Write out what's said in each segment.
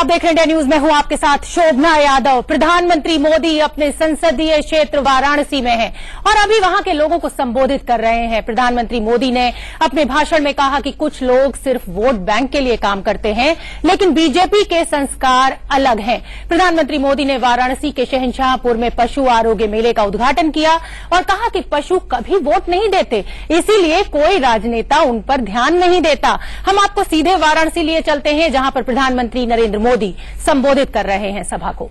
आप देख रहे हैं इंडिया न्यूज में हूं आपके साथ शोभना यादव। प्रधानमंत्री मोदी अपने संसदीय क्षेत्र वाराणसी में हैं और अभी वहां के लोगों को संबोधित कर रहे हैं। प्रधानमंत्री मोदी ने अपने भाषण में कहा कि कुछ लोग सिर्फ वोट बैंक के लिए काम करते हैं, लेकिन बीजेपी के संस्कार अलग हैं। प्रधानमंत्री मोदी ने वाराणसी के शहंशाहपुर में पशु आरोग्य मेले का उद्घाटन किया और कहा कि पशु कभी वोट नहीं देते, इसीलिए कोई राजनेता उन पर ध्यान नहीं देता। हम आपको सीधे वाराणसी लिए चलते हैं, जहां पर प्रधानमंत्री नरेंद्र मोदी संबोधित कर रहे हैं सभा को।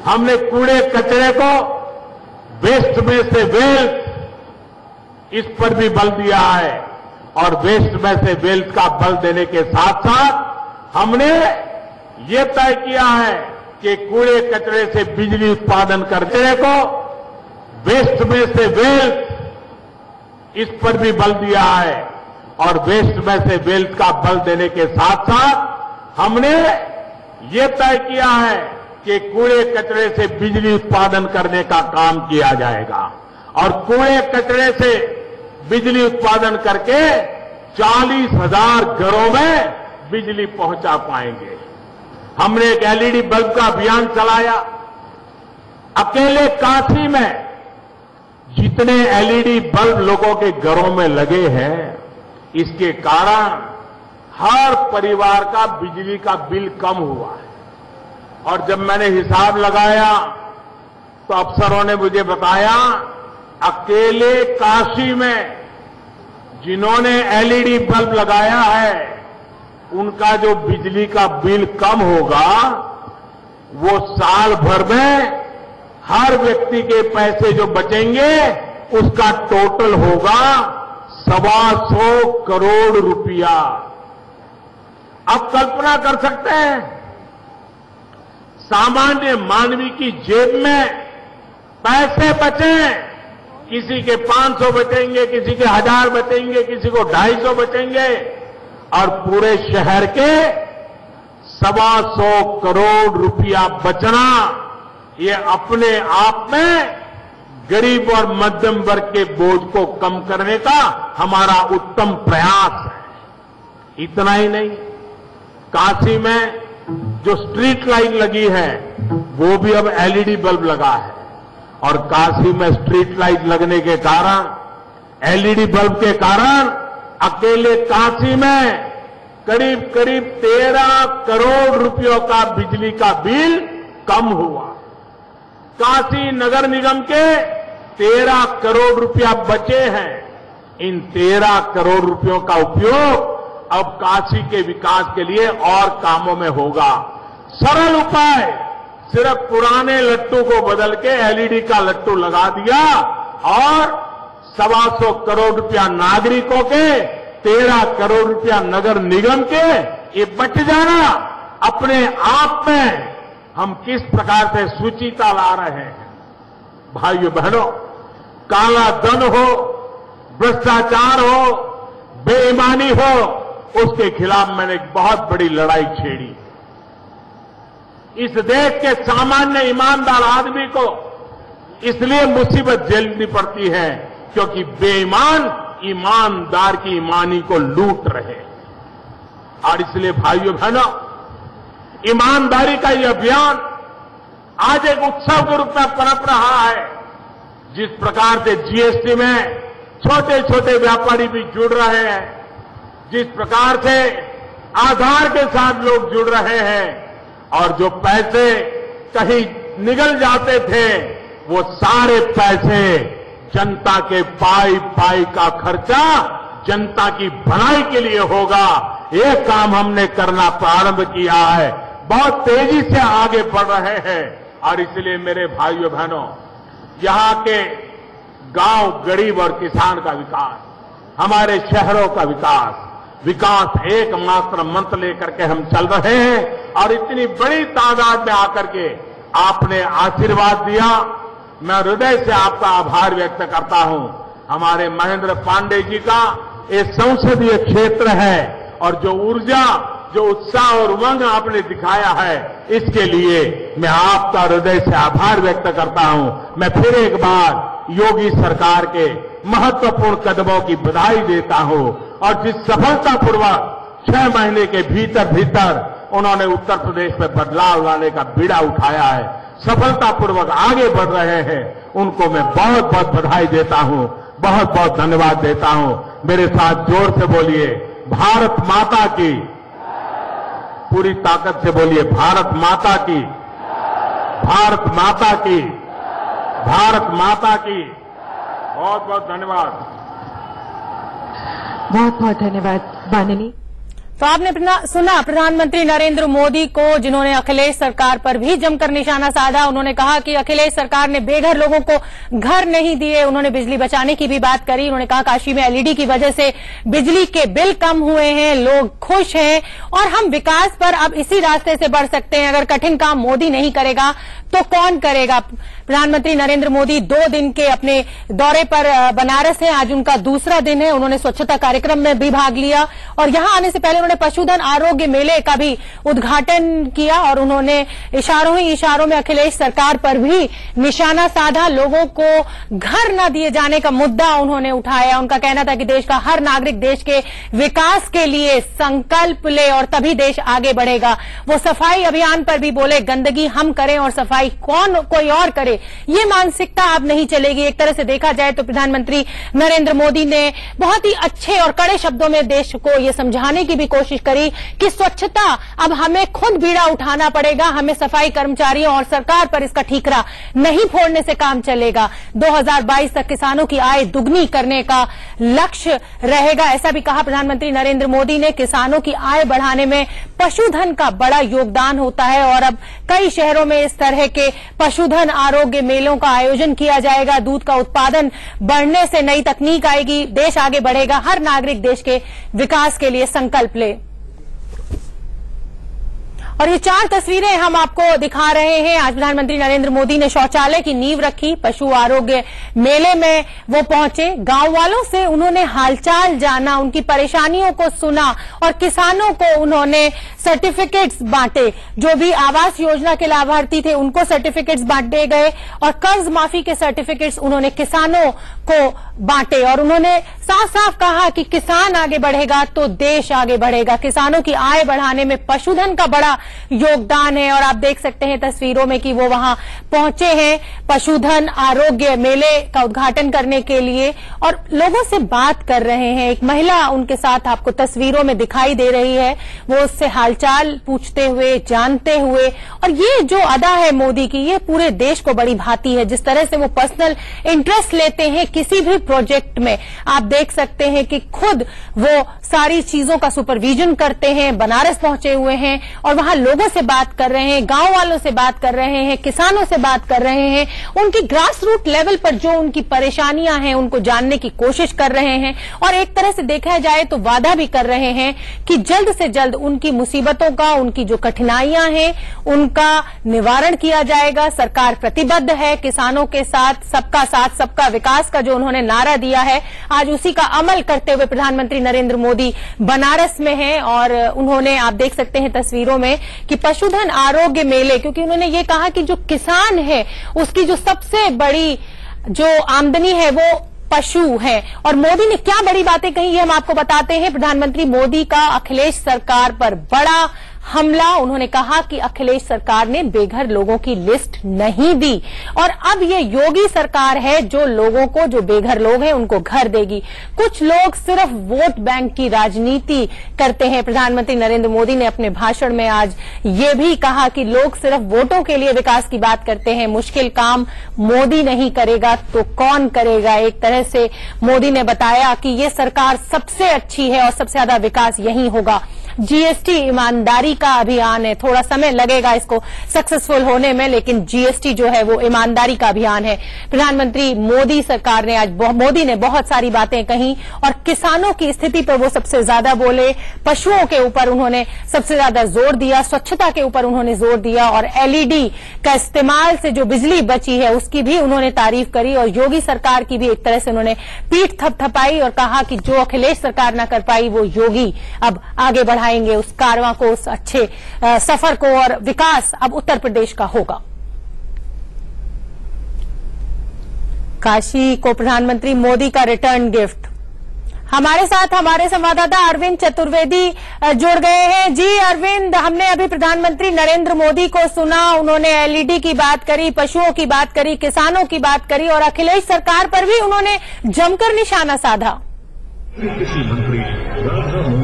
हमने कूड़े कचरे को वेस्ट में से वेल्थ, इस पर भी बल दिया है और वेस्ट में से वेल्थ का बल देने के साथ साथ हमने ये तय किया है कि कूड़े कचरे से बिजली उत्पादन करने को वेस्ट में से वेल्थ, इस पर भी बल दिया है और वेस्ट में से वेल्थ का बल देने के साथ साथ हमने ये तय किया है कि कूड़े कचरे से बिजली उत्पादन करने का काम किया जाएगा और कूड़े कचरे से बिजली उत्पादन करके 40,000 घरों में बिजली पहुंचा पाएंगे। हमने एक एलईडी बल्ब का अभियान चलाया। अकेले काशी में जितने एलईडी बल्ब लोगों के घरों में लगे हैं, इसके कारण हर परिवार का बिजली का बिल कम हुआ है। और जब मैंने हिसाब लगाया तो अफसरों ने मुझे बताया, अकेले काशी में जिन्होंने एलईडी बल्ब लगाया है, उनका जो बिजली का बिल कम होगा, वो साल भर में हर व्यक्ति के पैसे जो बचेंगे उसका टोटल होगा 125 करोड़ रुपया। अब कल्पना कर सकते हैं, सामान्य मानवी की जेब में पैसे बचे, किसी के 500 बचेंगे, किसी के 1000 बचेंगे, किसी को 250 बचेंगे और पूरे शहर के 125 करोड़ रुपया बचना, ये अपने आप में गरीब और मध्यम वर्ग के बोझ को कम करने का हमारा उत्तम प्रयास है। इतना ही नहीं, काशी में जो स्ट्रीट लाइट लगी है वो भी अब एलईडी बल्ब लगा है और काशी में स्ट्रीट लाइट लगने के कारण, एलईडी बल्ब के कारण अकेले काशी में करीब करीब 13 करोड़ रुपयों का बिजली का बिल कम हुआ। काशी नगर निगम के 13 करोड़ रुपया बचे हैं। इन 13 करोड़ रुपयों का उपयोग अब काशी के विकास के लिए और कामों में होगा। सरल उपाय, सिर्फ पुराने लट्टू को बदल के एलईडी का लट्टू लगा दिया और 125 करोड़ रुपया नागरिकों के, 13 करोड़ रुपया नगर निगम के, ये बच जाना अपने आप में हम किस प्रकार से सुचिता ला रहे हैं। भाइयों बहनों, काला धन हो, भ्रष्टाचार हो, बेईमानी हो, उसके खिलाफ मैंने एक बहुत बड़ी लड़ाई छेड़ी। इस देश के सामान्य ईमानदार आदमी को इसलिए मुसीबत झेलनी पड़ती है क्योंकि बेईमान ईमानदार की ईमानी को लूट रहे हैं। और इसलिए भाइयों बहनों, ईमानदारी का यह अभियान आज एक उत्सव के रूप में पनप रहा है। जिस प्रकार से जीएसटी में छोटे छोटे व्यापारी भी जुड़ रहे हैं, जिस प्रकार से आधार के साथ लोग जुड़ रहे हैं और जो पैसे कहीं निकल जाते थे, वो सारे पैसे जनता के पाई पाई का खर्चा जनता की भलाई के लिए होगा। ये काम हमने करना प्रारंभ किया है, बहुत तेजी से आगे बढ़ रहे हैं। और इसलिए मेरे भाइयों बहनों, यहां के गांव, गरीब और किसान का विकास, हमारे शहरों का विकास एकमात्र मंत्र लेकर के हम चल रहे हैं और इतनी बड़ी तादाद में आकर के आपने आशीर्वाद दिया, मैं हृदय से आपका आभार व्यक्त करता हूं। हमारे महेंद्र पांडे जी का ये संसदीय क्षेत्र है और जो ऊर्जा, जो उत्साह और उमंग आपने दिखाया है, इसके लिए मैं आपका हृदय से आभार व्यक्त करता हूं। मैं फिर एक बार योगी सरकार के महत्वपूर्ण कदमों की बधाई देता हूं और जिस सफलतापूर्वक 6 महीने के भीतर उन्होंने उत्तर प्रदेश में बदलाव लाने का बीड़ा उठाया है, सफलतापूर्वक आगे बढ़ रहे हैं, उनको मैं बहुत बहुत बधाई देता हूं, बहुत बहुत धन्यवाद देता हूं। मेरे साथ जोर से बोलिए, भारत माता की, पूरी ताकत से बोलिए, भारत माता की, भारत माता की, भारत माता की। बहुत बहुत धन्यवाद। बहुत बहुत धन्यवाद माननीय। तो आपने सुना प्रधानमंत्री नरेंद्र मोदी को, जिन्होंने अखिलेश सरकार पर भी जमकर निशाना साधा। उन्होंने कहा कि अखिलेश सरकार ने बेघर लोगों को घर नहीं दिए। उन्होंने बिजली बचाने की भी बात करी। उन्होंने कहा काशी में एलईडी की वजह से बिजली के बिल कम हुए हैं, लोग खुश हैं और हम विकास पर अब इसी रास्ते से बढ़ सकते हैं। अगर कठिन काम मोदी नहीं करेगा तो कौन करेगा। प्रधानमंत्री नरेंद्र मोदी 2 दिन के अपने दौरे पर बनारस है, आज उनका दूसरा दिन है। उन्होंने स्वच्छता कार्यक्रम में भी भाग लिया और यहां आने से पहले उन्होंने पशुधन आरोग्य मेले का भी उद्घाटन किया और उन्होंने इशारों ही इशारों में अखिलेश सरकार पर भी निशाना साधा। लोगों को घर न दिए जाने का मुद्दा उन्होंने उठाया। उनका कहना था कि देश का हर नागरिक देश के विकास के लिए संकल्प ले और तभी देश आगे बढ़ेगा। वो सफाई अभियान पर भी बोले, गंदगी हम करें और सफाई कोई और करे, ये मानसिकता अब नहीं चलेगी। एक तरह से देखा जाए तो प्रधानमंत्री नरेंद्र मोदी ने बहुत ही अच्छे और कड़े शब्दों में देश को ये समझाने की भी कोशिश करी कि स्वच्छता अब हमें खुद बीड़ा उठाना पड़ेगा, हमें सफाई कर्मचारियों और सरकार पर इसका ठीकरा नहीं फोड़ने से काम चलेगा। 2022 तक किसानों की आय दुगनी करने का लक्ष्य रहेगा, ऐसा भी कहा प्रधानमंत्री नरेंद्र मोदी ने। किसानों की आय बढ़ाने में पशुधन का बड़ा योगदान होता है और अब कई शहरों में इस तरह के पशुधन आरोग्य मेलों का आयोजन किया जाएगा। दूध का उत्पादन बढ़ने से नई तकनीक आएगी, देश आगे बढ़ेगा। हर नागरिक देश के विकास के लिए संकल्प ले। और ये 4 तस्वीरें हम आपको दिखा रहे हैं। आज प्रधानमंत्री नरेंद्र मोदी ने शौचालय की नींव रखी, पशु आरोग्य मेले में वो पहुंचे, गांव वालों से उन्होंने हालचाल जाना, उनकी परेशानियों को सुना और किसानों को उन्होंने सर्टिफिकेट्स बांटे। जो भी आवास योजना के लाभार्थी थे उनको सर्टिफिकेट्स बांटे गए और कर्ज माफी के सर्टिफिकेट्स उन्होंने किसानों को बांटे और उन्होंने साफ साफ कहा कि किसान आगे बढ़ेगा तो देश आगे बढ़ेगा। किसानों की आय बढ़ाने में पशुधन का बड़ा योगदान है और आप देख सकते हैं तस्वीरों में कि वो वहां पहुंचे हैं पशुधन आरोग्य मेले का उद्घाटन करने के लिए और लोगों से बात कर रहे हैं। एक महिला उनके साथ आपको तस्वीरों में दिखाई दे रही है, वो उससे हालचाल पूछते हुए, जानते हुए। और ये जो अदा है मोदी की, ये पूरे देश को बड़ी भाती है। जिस तरह से वो पर्सनल इंटरेस्ट लेते हैं किसी भी प्रोजेक्ट में, आप देख सकते हैं कि खुद वो सारी चीजों का सुपरविजन करते हैं। बनारस पहुंचे हुए हैं और वहां लोगों से बात कर रहे हैं, गांव वालों से बात कर रहे हैं, किसानों से बात कर रहे हैं। उनकी ग्रास रूट लेवल पर जो उनकी परेशानियां हैं उनको जानने की कोशिश कर रहे हैं और एक तरह से देखा जाए तो वादा भी कर रहे हैं कि जल्द से जल्द उनकी मुसीबतों का, उनकी जो कठिनाइयां हैं उनका निवारण किया जाएगा। सरकार प्रतिबद्ध है किसानों के साथ, सबका विकास का जो उन्होंने नारा दिया है, आज उसी का अमल करते हुए प्रधानमंत्री नरेंद्र मोदी बनारस में हैं और उन्होंने, आप देख सकते हैं तस्वीरों में कि पशुधन आरोग्य मेले, क्योंकि उन्होंने ये कहा कि जो किसान है उसकी जो सबसे बड़ी जो आमदनी है वो पशु है। और मोदी ने क्या बड़ी बातें कही ये हम आपको बताते हैं। प्रधानमंत्री मोदी का अखिलेश सरकार पर बड़ा हमला। उन्होंने कहा कि अखिलेश सरकार ने बेघर लोगों की लिस्ट नहीं दी और अब ये योगी सरकार है जो लोगों को, जो बेघर लोग हैं उनको घर देगी। कुछ लोग सिर्फ वोट बैंक की राजनीति करते हैं। प्रधानमंत्री नरेंद्र मोदी ने अपने भाषण में आज ये भी कहा कि लोग सिर्फ वोटों के लिए विकास की बात करते हैं, मुश्किल काम मोदी नहीं करेगा तो कौन करेगा। एक तरह से मोदी ने बताया कि ये सरकार सबसे अच्छी है और सबसे ज्यादा विकास यहीं होगा। जीएसटी ईमानदारी का अभियान है, थोड़ा समय लगेगा इसको सक्सेसफुल होने में, लेकिन जीएसटी जो है वो ईमानदारी का अभियान है। प्रधानमंत्री मोदी सरकार ने आज मोदी ने बहुत सारी बातें कही और किसानों की स्थिति पर वो सबसे ज्यादा बोले। पशुओं के ऊपर उन्होंने सबसे ज्यादा जोर दिया, स्वच्छता के ऊपर उन्होंने जोर दिया और एलईडी का इस्तेमाल से जो बिजली बची है उसकी भी उन्होंने तारीफ करी और योगी सरकार की भी एक तरह से उन्होंने पीठ थपथपाई और कहा कि जो अखिलेश सरकार न कर पाई वो योगी अब आगे बढ़ाएंगे उस कारवां को, उस अच्छे सफर को और विकास अब उत्तर प्रदेश का होगा। काशी को प्रधानमंत्री मोदी का रिटर्न गिफ्ट। हमारे साथ हमारे संवाददाता अरविंद चतुर्वेदी जुड़ गए हैं। जी अरविंद, हमने अभी प्रधानमंत्री नरेंद्र मोदी को सुना, उन्होंने एलईडी की बात करी, पशुओं की बात करी, किसानों की बात करी और अखिलेश सरकार पर भी उन्होंने जमकर निशाना साधा।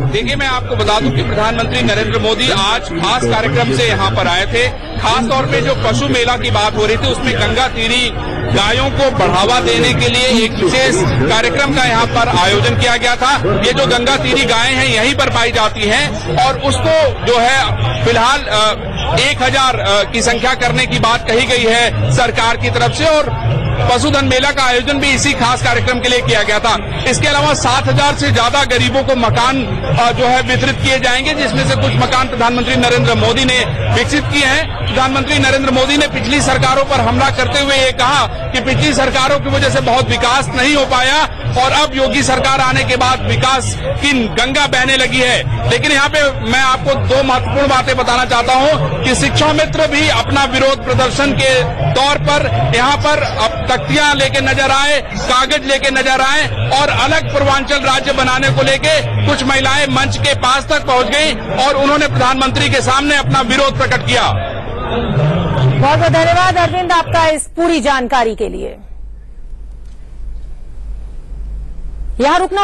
देखिए, मैं आपको बता दूं कि प्रधानमंत्री नरेंद्र मोदी आज खास कार्यक्रम से यहां पर आए थे। खास तौर पे जो पशु मेला की बात हो रही थी उसमें गंगा तीरी गायों को बढ़ावा देने के लिए एक विशेष कार्यक्रम का यहां पर आयोजन किया गया था। ये जो गंगा तीरी गायें हैं यहीं पर पाई जाती हैं और उसको जो है फिलहाल 1000 की संख्या करने की बात कही गई है सरकार की तरफ से और पशुधन मेला का आयोजन भी इसी खास कार्यक्रम के लिए किया गया था। इसके अलावा 7000 से ज्यादा गरीबों को मकान जो है वितरित किए जाएंगे, जिसमें से कुछ मकान प्रधानमंत्री नरेंद्र मोदी ने विकसित किए हैं। प्रधानमंत्री नरेंद्र मोदी ने पिछली सरकारों पर हमला करते हुए ये कहा कि पिछली सरकारों की वजह से बहुत विकास नहीं हो पाया और अब योगी सरकार आने के बाद विकास की गंगा बहने लगी है। लेकिन यहाँ पे मैं आपको 2 महत्वपूर्ण बातें बताना चाहता हूँ कि शिक्षा मित्र भी अपना विरोध प्रदर्शन के तौर पर यहाँ पर अब तख्तियां लेके नजर आए, कागज लेके नजर आए और अलग पूर्वांचल राज्य बनाने को लेके कुछ महिलाएं मंच के पास तक पहुंच गई और उन्होंने प्रधानमंत्री के सामने अपना विरोध प्रकट किया। बहुत बहुत धन्यवाद अरविंद आपका इस पूरी जानकारी के लिए। यहाँ रुकना